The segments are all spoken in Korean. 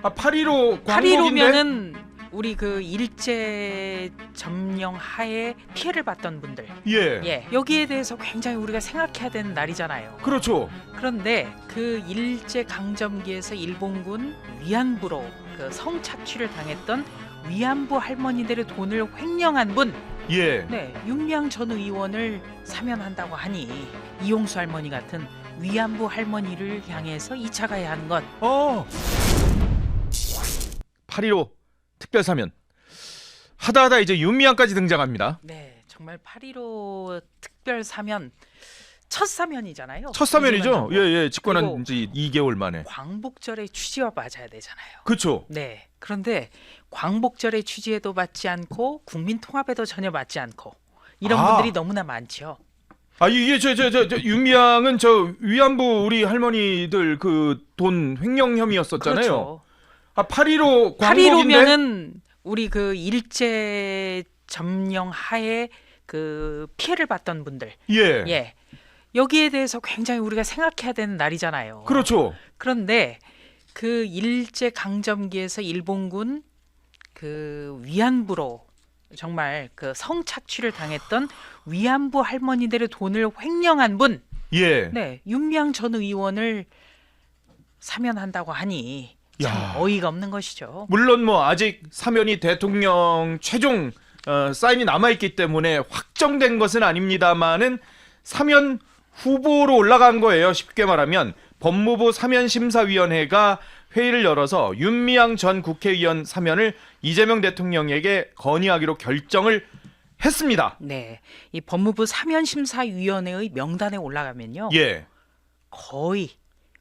아 8.15 광복인데? 8.15면은 우리 그 일제 점령 하에 피해를 봤던 분들, 예. 여기에 대해서 굉장히 우리가 생각해야 되는 날이잖아요. 그렇죠. 그런데 그 일제 강점기에서 일본군 위안부로 그 성착취를 당했던 위안부 할머니들의 돈을 횡령한 분, 예. 윤미향 전 의원을 사면한다고 하니 이용수 할머니 같은 위안부 할머니를 향해서 2차 가야 하는 것. 8.15 특별 사면 하다하다 이제 윤미향까지 등장합니다. 네, 정말 8.15 특별 사면 첫 사면이잖아요. 첫 사면이죠. 예. 집권한 그리고 지 2개월 만에. 광복절의 취지와 맞아야 되잖아요. 그렇죠. 네. 그런데 광복절의 취지에도 맞지 않고 국민 통합에도 전혀 맞지 않고 이런 분들이 너무나 많죠. 아 이게 저 윤미향은 저 위안부 우리 할머니들 그 돈 횡령 혐의였었잖아요. 그렇죠. 아 8.15 광복인데? 8.15면은 우리 그 일제 점령 하에 그 피해를 봤던 분들, 예. 여기에 대해서 굉장히 우리가 생각해야 되는 날이잖아요. 그렇죠. 그런데 그 일제 강점기에서 일본군 그 위안부로 정말 그 성착취를 당했던 위안부 할머니들의 돈을 횡령한 분, 윤미향 전 의원을 사면한다고 하니 참 어이가 없는 것이죠. 물론 뭐 아직 사면이 대통령 최종 사인이 남아있기 때문에 확정된 것은 아닙니다만은 사면 후보로 올라간 거예요. 쉽게 말하면 법무부 사면심사위원회가 회의를 열어서 윤미향 전 국회의원 사면을 이재명 대통령에게 건의하기로 결정을 했습니다. 네, 이 법무부 사면심사위원회의 명단에 올라가면요, 거의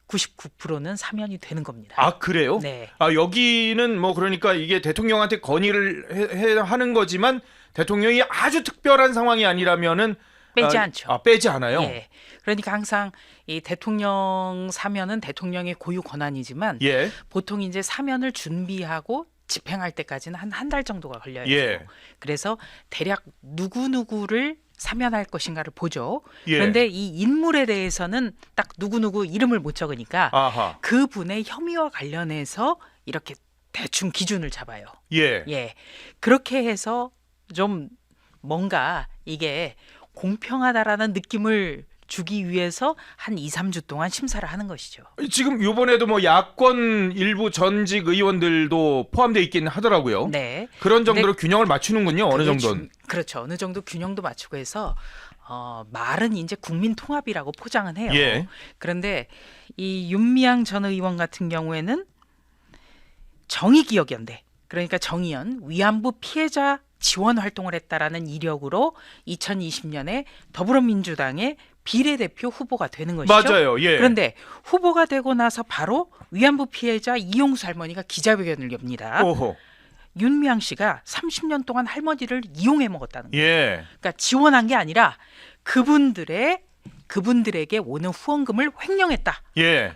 99%는 사면이 되는 겁니다. 아 그래요? 네. 아 여기는 뭐 그러니까 이게 대통령한테 건의를 하는 거지만 대통령이 아주 특별한 상황이 아니라면은 빼지 않죠. 아 빼지 않아요. 예. 그러니까 항상 이 대통령 사면은 대통령의 고유 권한이지만 보통 이제 사면을 준비하고 집행할 때까지는 한 달 정도가 걸려요. 그래서 대략 누구누구를 사면할 것인가를 보죠. 그런데 이 인물에 대해서는 딱 누구누구 이름을 못 적으니까 그분의 혐의와 관련해서 이렇게 대충 기준을 잡아요. 그렇게 해서 좀 뭔가 이게 공평하다라는 느낌을 주기 위해서 한 2, 3주 동안 심사를 하는 것이죠. 지금 이번에도 뭐 야권 일부 전직 의원들도 포함되어 있긴 하더라고요. 네. 그런 정도로 균형을 맞추는군요. 어느 정도는. 그렇죠. 어느 정도 균형도 맞추고 해서 말은 이제 국민 통합이라고 포장은 해요. 그런데 이 윤미향 전 의원 같은 경우에는 정의기억연대, 그러니까 정의연 위안부 피해자 지원 활동을 했다라는 이력으로 2020년에 더불어민주당의 비례대표 후보가 되는 것이죠. 맞아요. 그런데 후보가 되고 나서 바로 위안부 피해자 이용수 할머니가 기자회견을 엽니다. 윤미향 씨가 30년 동안 할머니를 이용해 먹었다는 거예요. 그러니까 지원한 게 아니라 그분들에게 오는 후원금을 횡령했다.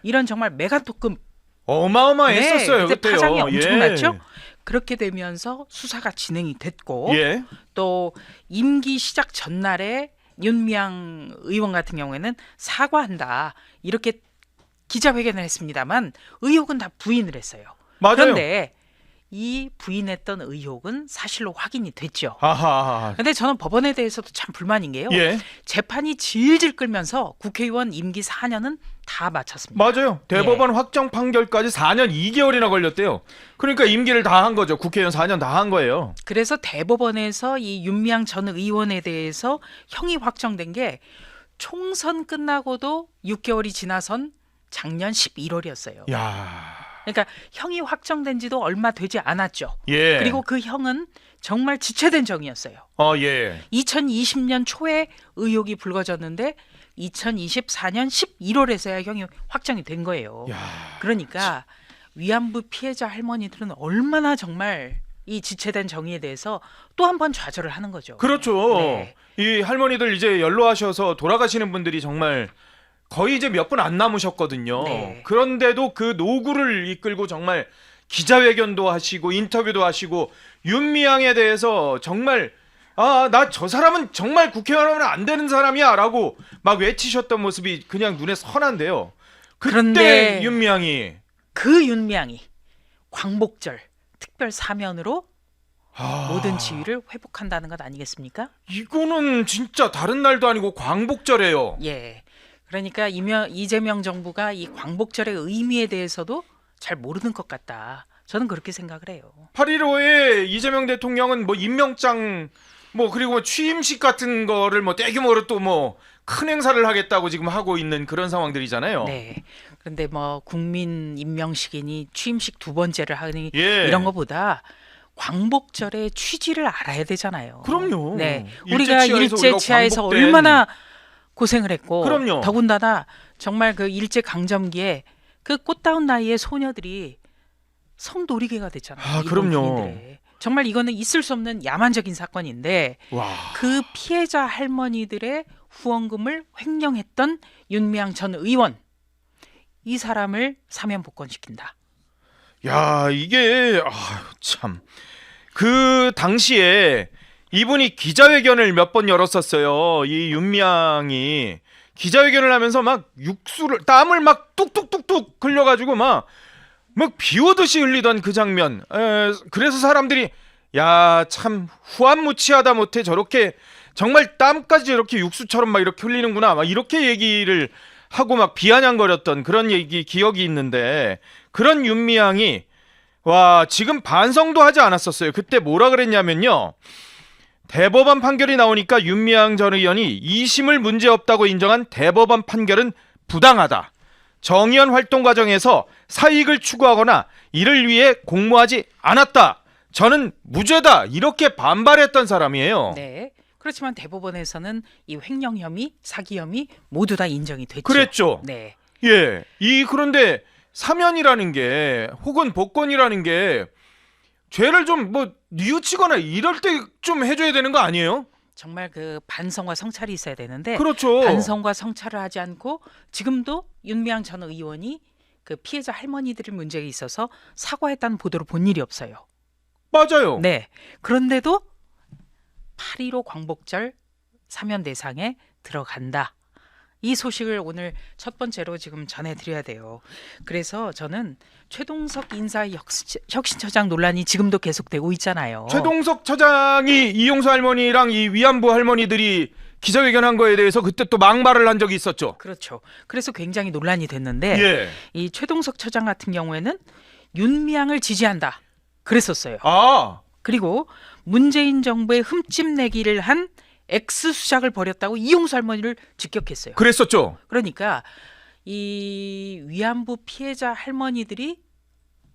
이런 정말 메가토급 어마어마했었어요. 그때요. 파장이 엄청났죠. 그렇게 되면서 수사가 진행이 됐고 또 임기 시작 전날에 윤미향 의원 같은 경우에는 사과한다 이렇게 기자회견을 했습니다만 의혹은 다 부인을 했어요. 그런데 이 부인했던 의혹은 사실로 확인이 됐죠. 그런데 저는 법원에 대해서도 참 불만인 게요. 재판이 질질 끌면서 국회의원 임기 4년은 다 마쳤습니다. 맞아요. 대법원 확정 판결까지 4년 2개월이나 걸렸대요. 그러니까 임기를 다 한 거죠. 국회의원 4년 다 한 거예요. 그래서 대법원에서 이 윤미향 전 의원에 대해서 형이 확정된 게 총선 끝나고도 6개월이 지나선 작년 11월이었어요. 그러니까 형이 확정된 지도 얼마 되지 않았죠. 그리고 그 형은 정말 지체된 정이었어요. 2020년 초에 의혹이 불거졌는데 2024년 11월에서야 형이 확정이 된 거예요. 그러니까 위안부 피해자 할머니들은 얼마나 정말 이 지체된 정의에 대해서 또 한 번 좌절을 하는 거죠. 그렇죠. 이 할머니들 이제 연로하셔서 돌아가시는 분들이 정말 거의 이제 몇 분 안 남으셨거든요. 그런데도 그 노구를 이끌고 정말 기자회견도 하시고 인터뷰도 하시고 윤미향에 대해서 정말 나 저 사람은 정말 국회의원 하면 안 되는 사람이야 라고 막 외치셨던 모습이 그냥 눈에 선한데요. 그때 그런데 윤미향이 그 윤미향이 광복절 특별 사면으로 아, 모든 지위를 회복한다는 것 아니겠습니까? 이거는 진짜 다른 날도 아니고 광복절이에요. 예. 그러니까 이재명 정부가 이 광복절의 의미에 대해서도 잘 모르는 것 같다. 저는 그렇게 생각을 해요. 8.15에 이재명 대통령은 뭐 임명장 뭐 그리고 뭐 취임식 같은 거를 뭐 대규모로 또 뭐 큰 행사를 하겠다고 지금 하고 있는 그런 상황들이잖아요. 네. 그런데 뭐 국민 임명식이니 취임식 두 번째를 하니 예. 이런 거보다 광복절의 취지를 알아야 되잖아요. 그럼요. 네. 일제치하에서 우리가 일제치하에서 광복된- 얼마나 고생을 했고 그럼요. 더군다나 정말 그 일제 강점기에 그 꽃다운 나이의 소녀들이 성놀이개가 됐잖아요. 아, 일본 그럼요. 군인들의. 정말 이거는 있을 수 없는 야만적인 사건인데 와. 그 피해자 할머니들의 후원금을 횡령했던 윤미향 전 의원 이 사람을 사면 복권시킨다. 야, 이게 참. 그 당시에 이분이 기자회견을 몇 번 열었었어요. 이 윤미향이 기자회견을 하면서 막 땀을 막 뚝뚝뚝뚝 흘려가지고 막 비오듯이 흘리던 그 장면. 그래서 사람들이 야, 참 후안무치하다 못해 저렇게 정말 땀까지 저렇게 육수처럼 막 이렇게 흘리는구나. 막 이렇게 얘기를 하고 막 비아냥거렸던 그런 기억이 있는데 그런 윤미향이 와, 지금 반성도 하지 않았었어요. 그때 뭐라 그랬냐면요. 대법원 판결이 나오니까 윤미향 전 의원이 2심을 문제없다고 인정한 대법원 판결은 부당하다. 정의연 활동 과정에서 사익을 추구하거나 이를 위해 공모하지 않았다. 저는 무죄다. 이렇게 반발했던 사람이에요. 네. 그렇지만 대법원에서는 이 횡령 혐의, 사기 혐의 모두 다 인정이 됐죠. 그랬죠. 네. 예. 그런데 사면이라는 게 혹은 복권이라는 게 죄를 좀 뭐 뉘우치거나 이럴 때 좀 해줘야 되는 거 아니에요? 정말 그 반성과 성찰이 있어야 되는데 그렇죠. 반성과 성찰을 하지 않고 지금도 윤미향 전 의원이 그 피해자 할머니들의 문제에 있어서 사과했다는 보도를 본 일이 없어요. 맞아요. 네. 그런데도 8.15 광복절 사면 대상에 들어간다. 이 소식을 오늘 첫 번째로 지금 전해드려야 돼요. 그래서 저는 최동석 인사혁신처장 논란이 지금도 계속되고 있잖아요. 최동석 처장이 이용수 할머니랑 이 위안부 할머니들이 기자회견한 거에 대해서 그때 또 막말을 한 적이 있었죠. 그렇죠. 그래서 굉장히 논란이 됐는데 예. 이 최동석 처장 같은 경우에는 윤미향을 지지한다. 그랬었어요. 아, 그리고 문재인 정부의 흠집내기를 한 X 수작을 벌였다고 이용수 할머니를 직격했어요. 그랬었죠. 그러니까 이 위안부 피해자 할머니들이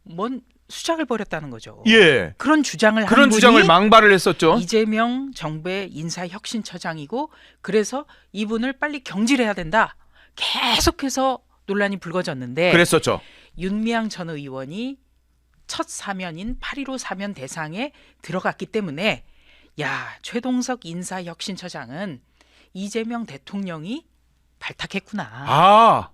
뭔 수작을 벌였다는 거죠. 예. 그런 주장을 한 그런 분이 주장을 망발을 했었죠. 이재명 정부의 인사혁신처장이고 그래서 이분을 빨리 경질해야 된다. 계속해서 논란이 불거졌는데 그랬었죠. 윤미향 전 의원이 첫 사면인 8.15 사면 대상에 들어갔기 때문에 야, 최동석 인사혁신처장은 이재명 대통령이 발탁했구나. 아,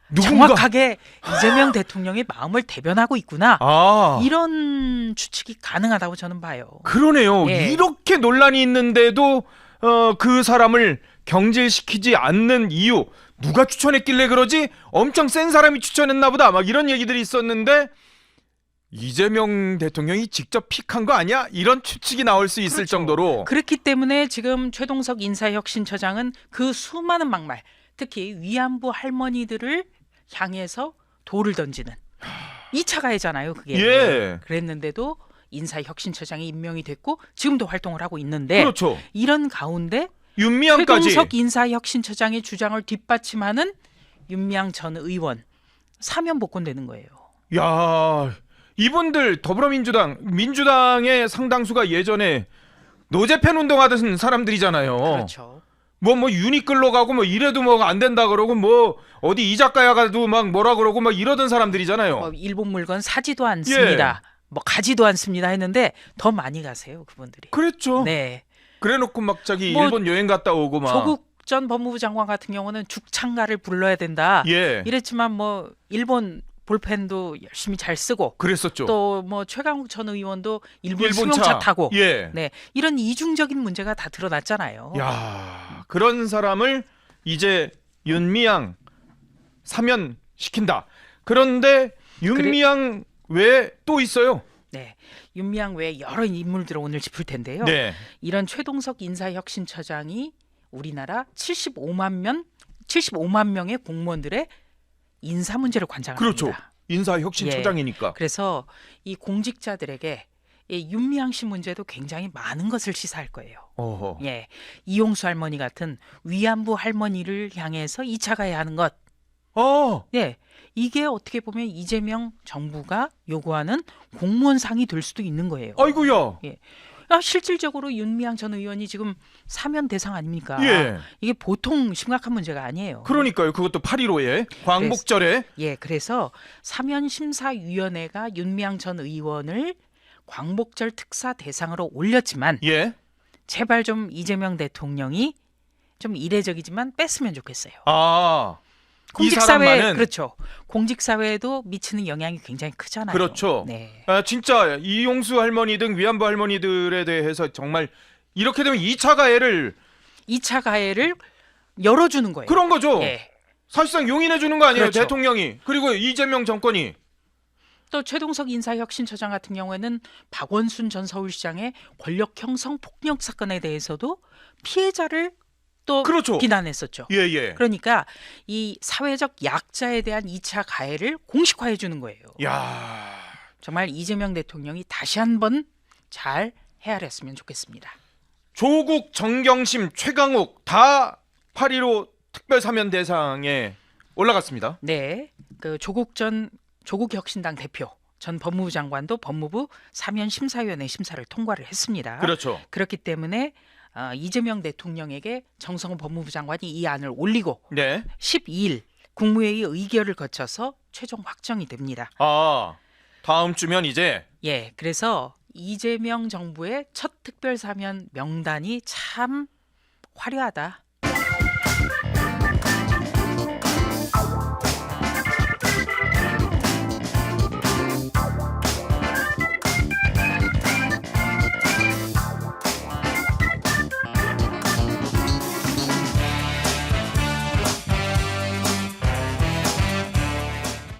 누군가. 정확하게 이재명 대통령의 마음을 대변하고 있구나. 아, 이런 추측이 가능하다고 저는 봐요. 그러네요. 예. 이렇게 논란이 있는데도 그 사람을 경질시키지 않는 이유 누가 추천했길래 그러지? 엄청 센 사람이 추천했나 보다. 막 이런 얘기들이 있었는데 이재명 대통령이 직접 픽한 거 아니야? 이런 추측이 나올 수 있을 그렇죠. 정도로. 그렇기 때문에 지금 최동석 인사혁신처장은 그 수많은 막말, 특히 위안부 할머니들을 향해서 돌을 던지는 2차 가해잖아요. 그게. 예. 그랬는데도 인사혁신처장이 임명이 됐고 지금도 활동을 하고 있는데 그렇죠. 이런 가운데 윤미향까지. 최동석 인사혁신처장의 주장을 뒷받침하는 윤미향 전 의원 사면 복권되는 거예요. 야, 이분들 더불어민주당, 민주당의 상당수가 예전에 노제팬 운동하던 사람들이잖아요. 그렇죠. 뭐 유니클로 가고 뭐 이래도 뭐 안 된다 그러고 뭐 어디 이자카야 가도 막 뭐라 그러고 막 이러던 사람들이잖아요. 일본 물건 사지도 않습니다. 뭐 가지도 않습니다 했는데 더 많이 가세요 그분들이. 그랬죠. 네. 그래놓고 막 자기 뭐 일본 여행 갔다 오고 막. 조국 전 법무부 장관 같은 경우는 죽창가를 불러야 된다. 예. 이랬지만 뭐 일본 볼펜도 열심히 잘 쓰고 그랬었죠. 또 뭐 최강욱 전 의원도 일본 일본차. 승용차 타고 예. 네 이런 이중적인 문제가 다 드러났잖아요. 야, 그런 사람을 이제 윤미향 사면 시킨다. 그런데 윤미향 외에 또 있어요. 네, 윤미향 외에 여러 인물들을 오늘 짚을 텐데요. 네. 이런 최동석 인사혁신처장이 우리나라 75만 명의 공무원들의 인사 문제를 관장합니다. 그렇죠. 인사혁신처장이니까. 그래서 이 공직자들에게 이 윤미향 씨 문제도 굉장히 많은 것을 시사할 거예요. 어허. 예, 이용수 할머니 같은 위안부 할머니를 향해서 2차 가해하는 것. 네, 이게 어떻게 보면 이재명 정부가 요구하는 공무원상이 될 수도 있는 거예요. 아이고야. 예. 실질적으로 윤미향 전 의원이 지금 사면 대상 아닙니까? 예. 이게 보통 심각한 문제가 아니에요. 그러니까요. 그것도 8.15에 광복절에. 그래서 사면심사위원회가 윤미향 전 의원을 광복절 특사 대상으로 올렸지만 제발 좀 이재명 대통령이 좀 이례적이지만 뺐으면 좋겠어요. 공직사회 그렇죠. 공직사회에도 미치는 영향이 굉장히 크잖아요. 그렇죠. 네. 진짜 이용수 할머니 등 위안부 할머니들에 대해서 정말 이렇게 되면 2차 가해를 열어주는 거예요. 그런 거죠. 예. 사실상 용인해 주는 거 아니에요. 그렇죠. 대통령이. 그리고 이재명 정권이. 또 최동석 인사혁신처장 같은 경우에는 박원순 전 서울시장의 권력 형성 폭력 사건에 대해서도 피해자를 또 비난했었죠. 예. 그러니까 이 사회적 약자에 대한 2차 가해를 공식화해 주는 거예요. 야. 정말 이재명 대통령이 다시 한번 잘 헤아렸으면 좋겠습니다. 조국, 정경심, 최강욱 다 8.15 특별사면 대상에 올라갔습니다. 네, 그 조국혁신당 대표 전 법무부 장관도 법무부 사면심사위원회 심사를 통과를 했습니다. 그렇죠. 그렇기 때문에 이재명 대통령에게 정성호 법무부 장관이 이 안을 올리고 12일 국무회의 의결을 거쳐서 최종 확정이 됩니다. 다음 주면 이제 그래서 이재명 정부의 첫 특별사면 명단이 참 화려하다.